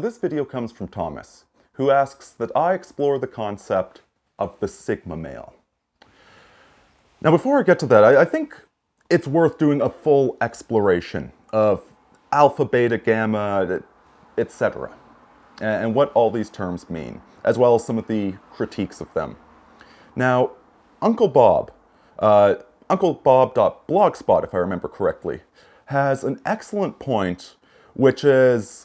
this video comes from Thomas, who asks that I explore the concept of the Sigma male. Now before I get to that, I think it's worth doing a full exploration of alpha, beta, gamma, etc. and what all these terms mean, as well as some of the critiques of them. Now, Uncle Bob, UncleBob.blogspot, if I remember correctly, has an excellent point, which is,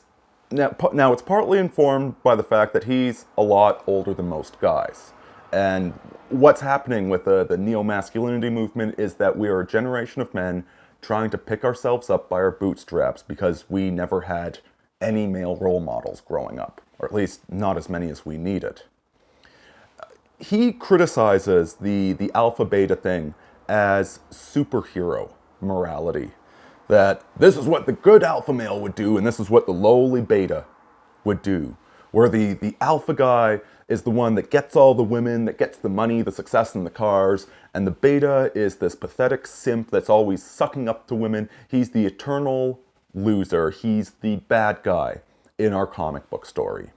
now it's partly informed by the fact that he's a lot older than most guys. And what's happening with the neo-masculinity movement is that we are a generation of men trying to pick ourselves up by our bootstraps because we never had any male role models growing up, or at least not as many as we needed. He criticizes the alpha-beta thing as superhero morality. That this is what the good alpha male would do, and this is what the lowly beta would do. Where the alpha guy is the one that gets all the women, that gets the money, the success, and the cars, and the beta is this pathetic simp that's always sucking up to women. He's the eternal loser. He's the bad guy in our comic book story.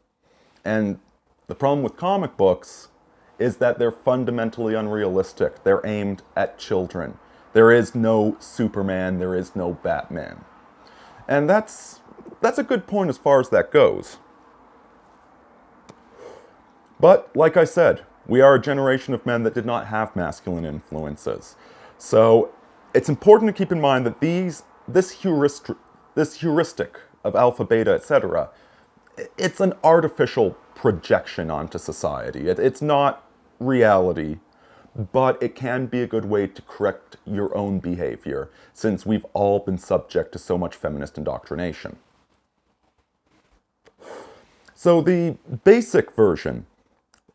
And the problem with comic books is that they're fundamentally unrealistic. They're aimed at children. There is no Superman, there is no Batman. And that's a good point as far as that goes. But, like I said, we are a generation of men that did not have masculine influences. So, it's important to keep in mind that this heuristic of alpha, beta, etc., it's an artificial projection onto society. It's not reality. But it can be a good way to correct your own behavior, since we've all been subject to so much feminist indoctrination. So the basic version,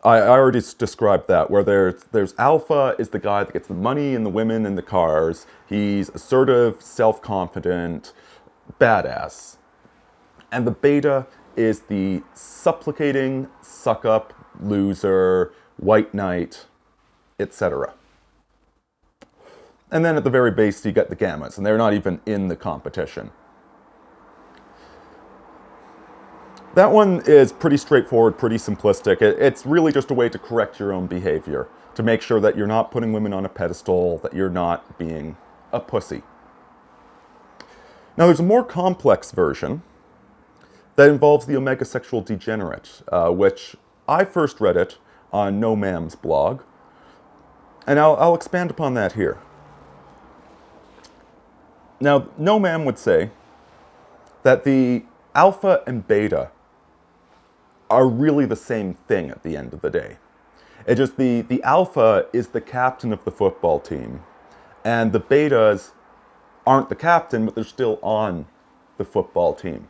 I already described that, where there's alpha is the guy that gets the money and the women and the cars. He's assertive, self-confident, badass. And the beta is the supplicating, suck-up, loser, white knight, etc. And then at the very base you get the gammas, and they're not even in the competition. That one is pretty straightforward, pretty simplistic. It's really just a way to correct your own behavior, to make sure that you're not putting women on a pedestal, that you're not being a pussy. Now there's a more complex version that involves the omega sexual degenerate, which I first read it on No Ma'am's blog. And I'll expand upon that here. Now, No Ma'am would say that the alpha and beta are really the same thing at the end of the day. It just, the alpha is the captain of the football team, and the betas aren't the captain, but they're still on the football team.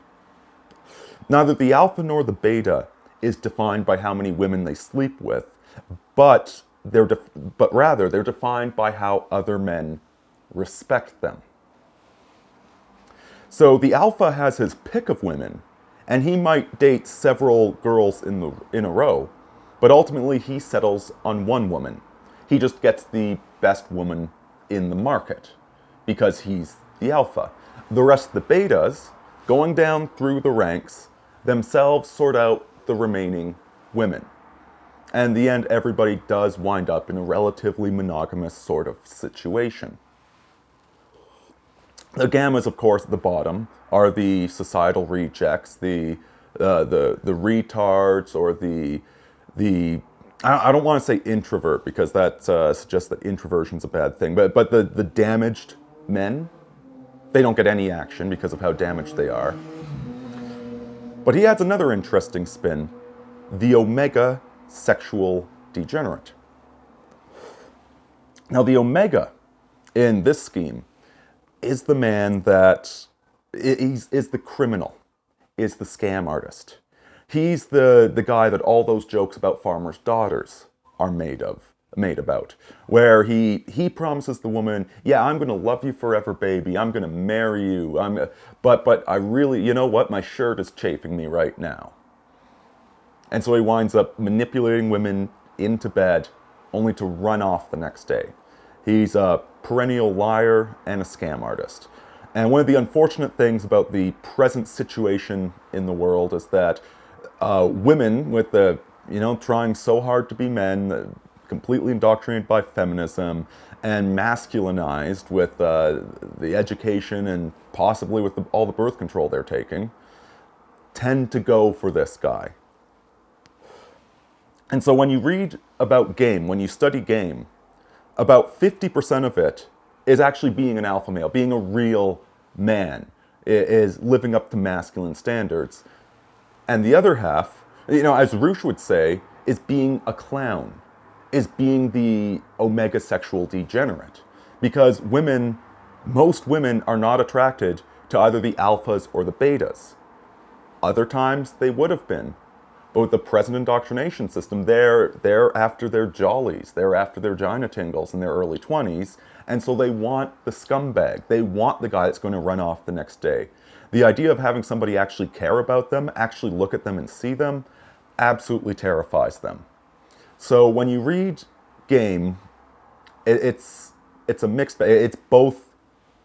Neither the alpha nor the beta is defined by how many women they sleep with, but rather they're defined by how other men respect them. So the alpha has his pick of women, and he might date several girls in a row, but ultimately he settles on one woman. He just gets the best woman in the market, because he's the alpha. The rest of the betas, going down through the ranks, themselves sort out the remaining women. And in the end, everybody does wind up in a relatively monogamous sort of situation. The gammas, of course, at the bottom are the societal rejects, the retards, or I don't want to say introvert, because that suggests that introversion's a bad thing, but the damaged men, they don't get any action because of how damaged they are. But he adds another interesting spin, the omega sexual degenerate. Now the omega in this scheme is the man that is the criminal, is the scam artist. He's the guy that all those jokes about farmers' daughters are made about, where he promises the woman, yeah, I'm gonna love you forever, baby, I'm gonna marry you, but I really, you know what, my shirt is chafing me right now. And so he winds up manipulating women into bed, only to run off the next day. He's a perennial liar and a scam artist. And one of the unfortunate things about the present situation in the world is that women with the, trying so hard to be men, completely indoctrinated by feminism, and masculinized with the education and possibly with all the birth control they're taking, tend to go for this guy. And so when you read about game, when you study game, about 50% of it is actually being an alpha male, being a real man, is living up to masculine standards. And the other half, as Roosh would say, is being a clown, is being the omega sexual degenerate. Because most women are not attracted to either the alphas or the betas. Other times they would have been. But with the present indoctrination system, they're after their jollies, they're after their Gina tingles in their early 20s, and so they want the scumbag. They want the guy that's going to run off the next day. The idea of having somebody actually care about them, actually look at them and see them, absolutely terrifies them. So when you read Game, it's a mixed bag. It's both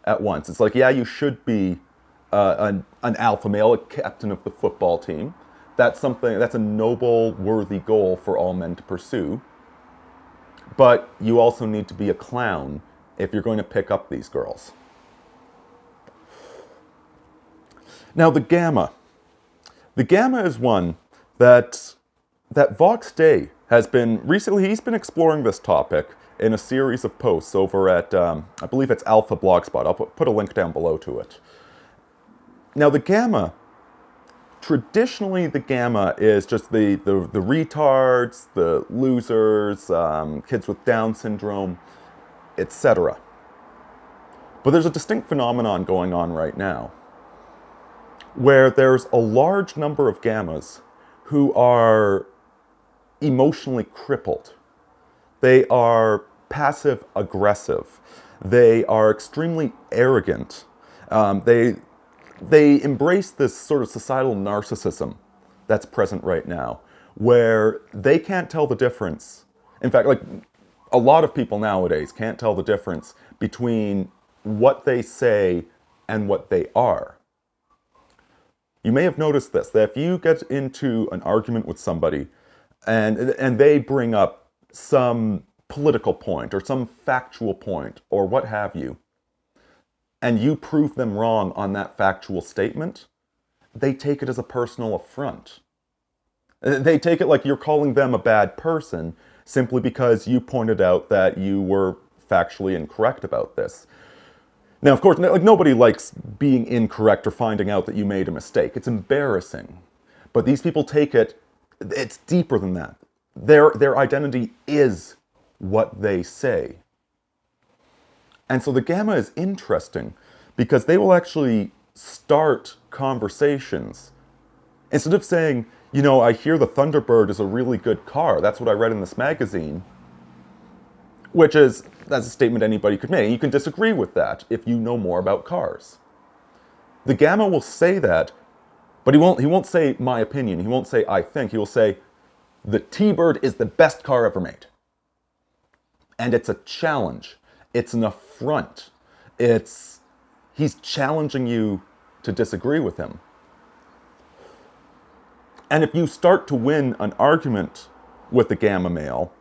at once. It's like, yeah, you should be an alpha male, a captain of the football team. That's a noble, worthy goal for all men to pursue. But you also need to be a clown if you're going to pick up these girls. Now, the Gamma. The Gamma is one that Vox Day has been, recently he's been exploring this topic in a series of posts over at, I believe it's Alpha Blogspot. I'll put a link down below to it. Now, the Gamma, traditionally, the Gamma is just the retards, the losers, kids with Down syndrome, etc. But there's a distinct phenomenon going on right now where there's a large number of Gammas who are emotionally crippled. They are passive-aggressive. They are extremely arrogant. They embrace this sort of societal narcissism that's present right now, where they can't tell the difference. In fact, like a lot of people nowadays can't tell the difference between what they say and what they are. You may have noticed this, that if you get into an argument with somebody and they bring up some political point or some factual point or what have you, and you prove them wrong on that factual statement, they take it as a personal affront. They take it like you're calling them a bad person simply because you pointed out that you were factually incorrect about this. Now, of course, like nobody likes being incorrect or finding out that you made a mistake. It's embarrassing. But these people take it, it's deeper than that. Their identity is what they say. And so the Gamma is interesting because they will actually start conversations. Instead of saying, I hear the Thunderbird is a really good car. That's what I read in this magazine. That's a statement anybody could make. You can disagree with that if you know more about cars. The Gamma will say that, but he won't say my opinion. He won't say I think. He will say the T-Bird is the best car ever made. And it's a challenge. It's an affront. He's challenging you to disagree with him. And if you start to win an argument with the Gamma male,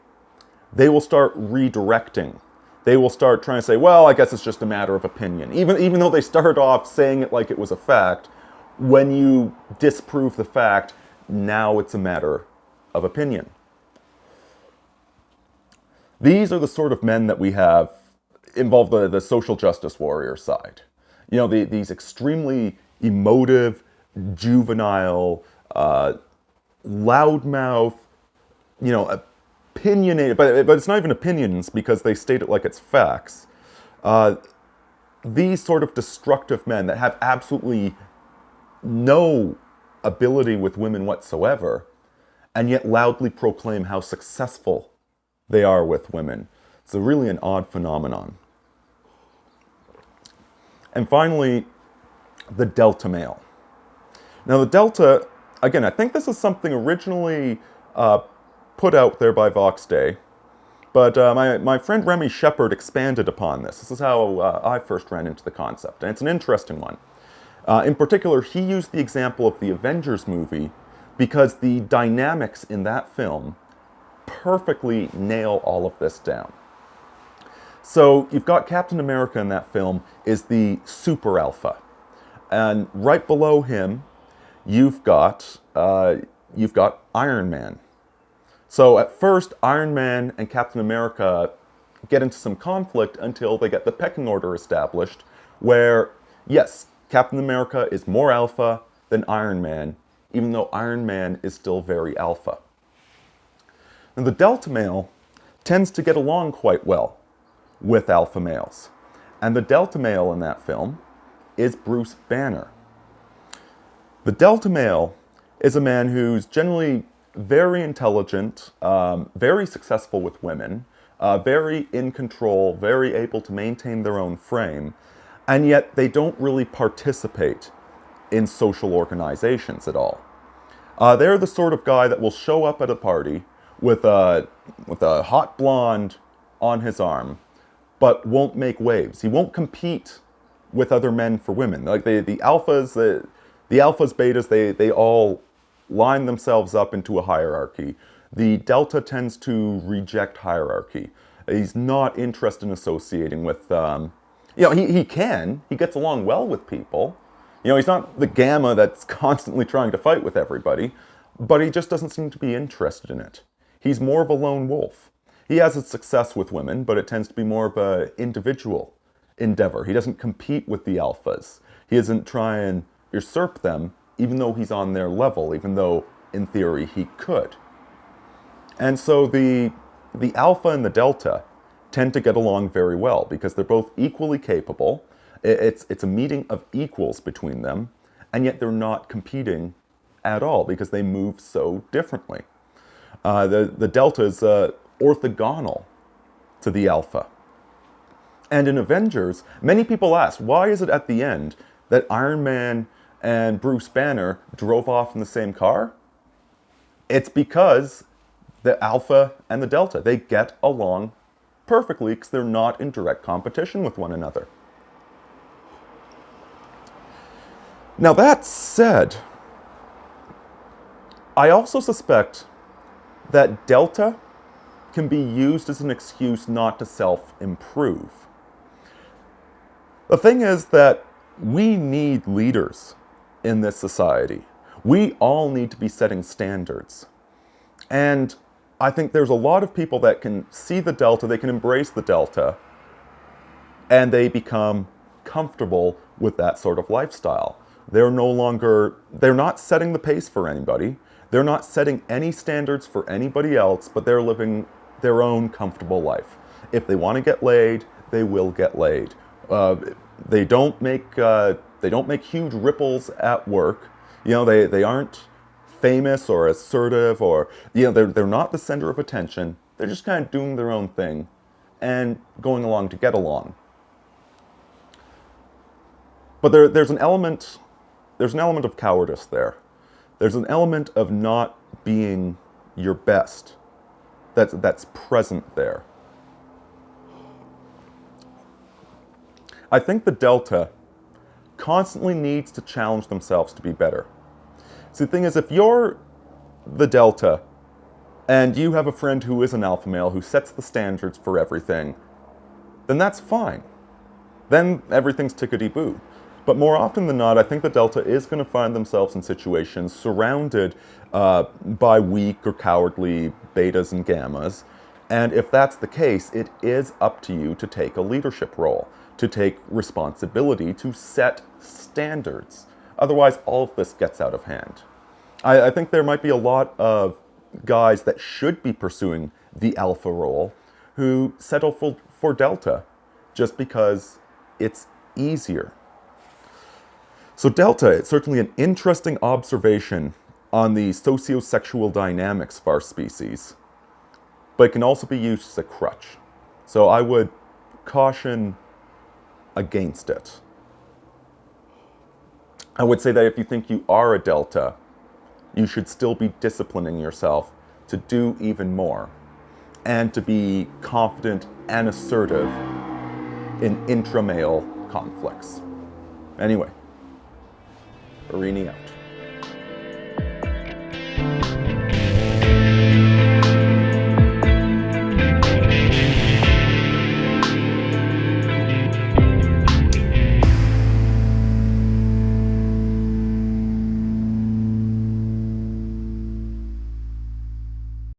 they will start redirecting. They will start trying to say, well, I guess it's just a matter of opinion. Even though they started off saying it like it was a fact, when you disprove the fact, now it's a matter of opinion. These are the sort of men that we have involved the social justice warrior side. These extremely emotive, juvenile, loudmouth, opinionated, but it's not even opinions because they state it like it's facts. These sort of destructive men that have absolutely no ability with women whatsoever, and yet loudly proclaim how successful they are with women. It's really an odd phenomenon. And finally, the Delta male. Now the Delta, again, I think this is something originally put out there by Vox Day, But my friend Remy Shepard expanded upon this. This is how I first ran into the concept, and it's an interesting one. In particular, he used the example of the Avengers movie because the dynamics in that film perfectly nail all of this down. So you've got Captain America in that film is the super alpha, and right below him, you've got Iron Man. So at first, Iron Man and Captain America get into some conflict until they get the pecking order established, where yes, Captain America is more alpha than Iron Man, even though Iron Man is still very alpha. And the Delta male tends to get along quite well with alpha males. And the Delta male in that film is Bruce Banner. The Delta male is a man who's generally very intelligent, very successful with women, very in control, very able to maintain their own frame, and yet they don't really participate in social organizations at all. They're the sort of guy that will show up at a party with a hot blonde on his arm, but won't make waves. He won't compete with other men for women. Like the alphas, the alphas, betas, they all line themselves up into a hierarchy. The Delta tends to reject hierarchy. He's not interested in associating with, he gets along well with people. He's not the Gamma that's constantly trying to fight with everybody, but he just doesn't seem to be interested in it. He's more of a lone wolf. He has his success with women, but it tends to be more of an individual endeavor. He doesn't compete with the alphas. He doesn't try and usurp them, even though he's on their level, even though, in theory, he could. And so the alpha and the delta tend to get along very well because they're both equally capable. It's a meeting of equals between them, and yet they're not competing at all because they move so differently. The delta is orthogonal to the alpha. And in Avengers, many people ask, why is it at the end that Iron Man and Bruce Banner drove off in the same car? It's because the alpha and the delta, they get along perfectly because they're not in direct competition with one another. Now that said, I also suspect that delta can be used as an excuse not to self-improve. The thing is that we need leaders in this society. We all need to be setting standards. And I think there's a lot of people that can see the delta, they can embrace the delta, and they become comfortable with that sort of lifestyle. They're not setting the pace for anybody. They're not setting any standards for anybody else, but they're living their own comfortable life. If they want to get laid, they will get laid. They don't make huge ripples at work. They aren't famous or assertive, or they're not the center of attention. They're just kind of doing their own thing and going along to get along. But there's an element of cowardice there. There's an element of not being your best that's present there. I think the delta constantly needs to challenge themselves to be better. See, the thing is, if you're the delta and you have a friend who is an alpha male who sets the standards for everything, then that's fine. Then everything's tickety-boo. But more often than not, I think the delta is going to find themselves in situations surrounded by weak or cowardly betas and gammas. And if that's the case, it is up to you to take a leadership role, to take responsibility, to set standards. Otherwise, all of this gets out of hand. I think there might be a lot of guys that should be pursuing the alpha role who settle for delta just because it's easier. So delta, it's certainly an interesting observation on the sociosexual dynamics of our species, but it can also be used as a crutch. So I would caution against it. I would say that if you think you are a delta, you should still be disciplining yourself to do even more. and to be confident and assertive in intramale conflicts. Anyway, Barini out.